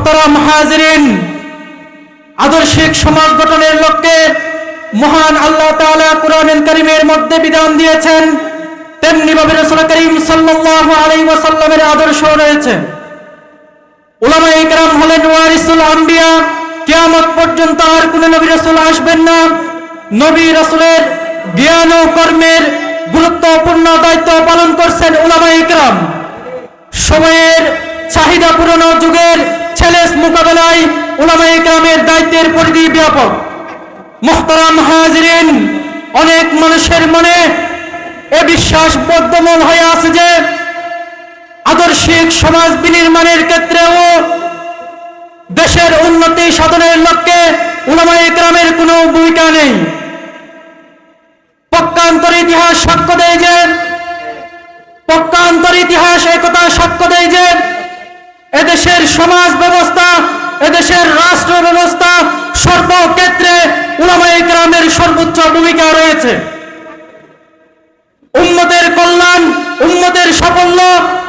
মুহতারাম হাজিরিন, আদর্শিক সমাজ গঠনের লক্ষ্যে মহান আল্লাহ তাআলা কুরআনুল কারীমের মধ্যে বিধান দিয়েছেন, তেমনি ভাবে রাসূল করিম সাল্লাল্লাহু আলাইহি ওয়াসাল্লামের আদর্শ রয়েছে। উলামায়ে কেরাম হলেন ওয়ারিসুল আম্বিয়া। কিয়ামত পর্যন্ত আর কোন নবী রাসূল আসবেন না। নবী রাসূলের জ্ঞান ও কর্মের গুরুত্বপূর্ণ দায়িত্ব পালন করছেন উলামায়ে কেরাম। সময়ের চাহিদা পূরণ ও যুগের চ্যালেঞ্জ মোকাবেলায় উলামায়ে কেরামের দায়িত্বের পরিধি ব্যাপক। মুহতারাম হাজিরিন, অনেক মানুষের মনে এ বিশ্বাস বদ্ধমূল হয়ে আছে যে আদর্শিক সমাজ বিনির্মাণের ক্ষেত্রেও দেশের উন্নতি সাধনের লক্ষ্যে উলামায়ে কেরামের কোনো ভূমিকা নেই। পক্ষান্তর ইতিহাস সাক্ষ্য একথা সাক্ষ্য দেয় যে এদেশের সমাজ ব্যবস্থা, এদেশের রাষ্ট্র ব্যবস্থা সর্বক্ষেত্রে উলামায়ে কেরামের সর্বোচ্চ ভূমিকা রয়েছে। উম্মতের কল্যাণ, উম্মতের সাফল্য,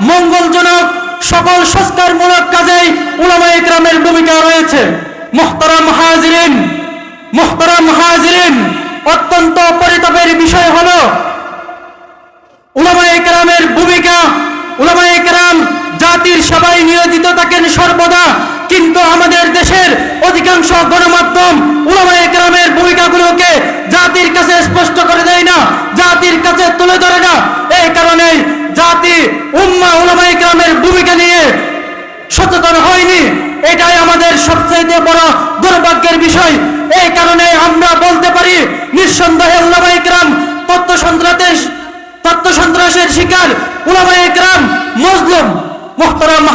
মঙ্গলজনক সকল সংস্কারমূলক কাজেই উলামায়ে কেরামের ভূমিকা রয়েছে। মুহতারাম হাজিরিন, অত্যন্ত পরিতাপের বিষয় হলো উলামায়ে কেরামের ভূমিকা। উলামায়ে কেরাম জাতির সেবায় নিয়োজিত থাকেন সর্বদা, কিন্তু আমাদের দেশের অধিকাংশ গণমাধ্যম উলামায়ে কেরামের ভূমিকাগুলোকে জাতির কাছে স্পষ্ট করে দেয় না, জাতির কাছে তুলে ধরে না। এই কারণে জাতি উম্মাহ উলামায়ে কেরামের ভূমিকা নিয়ে সচেতন হয়নি। এটাই আমাদের সবচেয়ে বড় দুর্ভাগ্যের বিষয়। এই কারণে আমরা বলতে পারি নিঃসন্দেহে উলামায়ে কেরাম তথ্য সন্ত্রাসের শিকার, উলামায়ে কেরাম মজলুম। মুহতারাম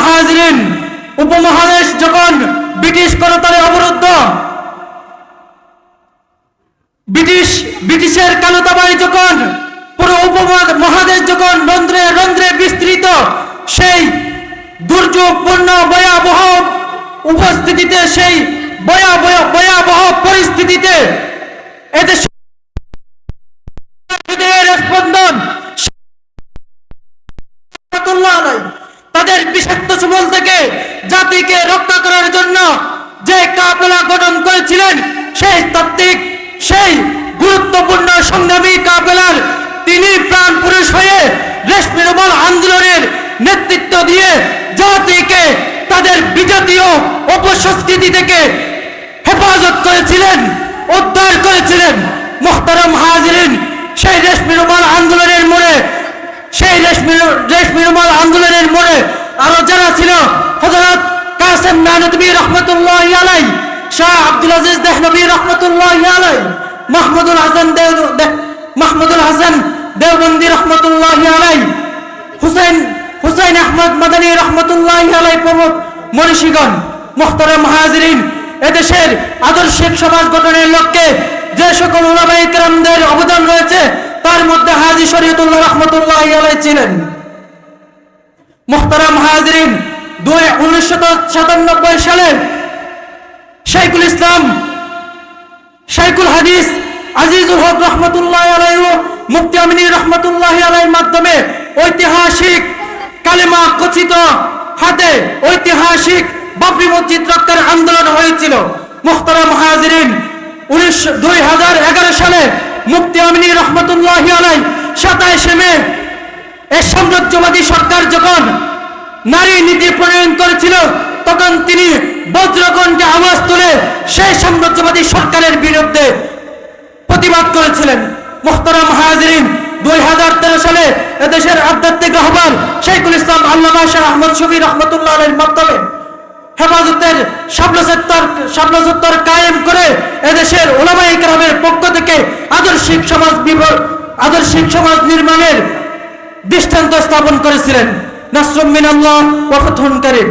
হাজিরিন, উপমহাদেশ যখন ব্রিটিশ করতলে অবরুদ্ধ, ব্রিটিশের কালোতাবায় যখন পুরো উপমহাদেশ যখন রন্ধ্রে রন্ধ্রে বিস্তৃত, সেই দুর্যোগপূর্ণ ভয়াবহ উপস্থিতিতে, সেই ভয়াবহ পরিস্থিতিতে এদেশ স্পন্দন তাদের বিষাক্ত সমূল থেকে জাতিকে রক্ষা করার জন্য যে কাফেলা গঠন করেছিলেন, সেই তাত্ত্বিক, সেই গুরুত্বপূর্ণ সংগ্রামী কাফেলার তিনি প্রাণ পুরুষ হয়ে রেশমি রুমাল আন্দোলনের নেতৃত্ব দিয়ে জাতিকে তাদের বিজাতীয় অপসংস্কৃতি থেকে হেফাজত করেছিলেন, উদ্ধার করেছিলেন। মুহতারাম হাজিরিন, সেই রেশমি রুমাল আন্দোলনের মোড়ে আরো যারা ছিল, হযরত কাসেম নানবী রাহমাতুল্লাহি আলাইহি, শাহ আব্দুল আজিজ দেহলভী রাহমাতুল্লাহি আলাইহি, মাহমুদুল হাসান দেওবন্দি রাহমাতুল্লাহি আলাইহি, হুসাইন আহমদ মাদানী রাহমাতুল্লাহি আলাইহি প্রমুখ মনীষীগণ। মুহতারাম হাজিরিন, এদেশের আদর্শিক সমাজ গঠনের লক্ষ্যে যে সকল উলামায়ে কেরামদের অবদান রয়েছে, তার মধ্যে হাজী শরীয়তুল্লাহ রাহমাতুল্লাহি আলাইহি ছিলেন। মুহতারাম হাজিরিন, 1997 সালে শাইখুল ইসলাম, শাইখুল হাদিস আজিজুল হক রাহমাতুল্লাহি আলাইহি ও মুফতি আমিনী রাহমাতুল্লাহি আলাইহির মাধ্যমে ঐতিহাসিক কালেমা কথিত হাতে ঐতিহাসিক বাবরি মসজিদ রক্ষার আন্দোলন হয়েছিল। মুহতারাম হাজিরিন, 2011 সালে মুফতি আমিনী রাহমাতুল্লাহি আলাইহি 27 মে এই সাম্রাজ্যবাদী সরকার যখন নারী নীতি প্রণয়ন করেছিল, তখন তিনি বজ্রকণ্ঠে আওয়াজ তুলে সেই সাম্রাজ্যবাদী সরকারের বিরুদ্ধে প্রতিবাদ করেছিলেন। মুহতারাম হাজিরিন, 2013 সালে এদেশের আধ্যাত্মিক রাহবার শাইখুল ইসলাম আল্লামা শাহ আহমদ শফী রাহমাতুল্লাহ আলাইহির মাধ্যমে হেফাজতের শাপলা চত্বর কায়েম করে এদেশের উলামায়ে কেরামের পক্ষ থেকে আদর্শিক সমাজ নির্মাণের দৃষ্টান্ত স্থাপন করেছিলেন। নাসরুম মিনাল্লাহ ওয়া ফাতহুন কারীম।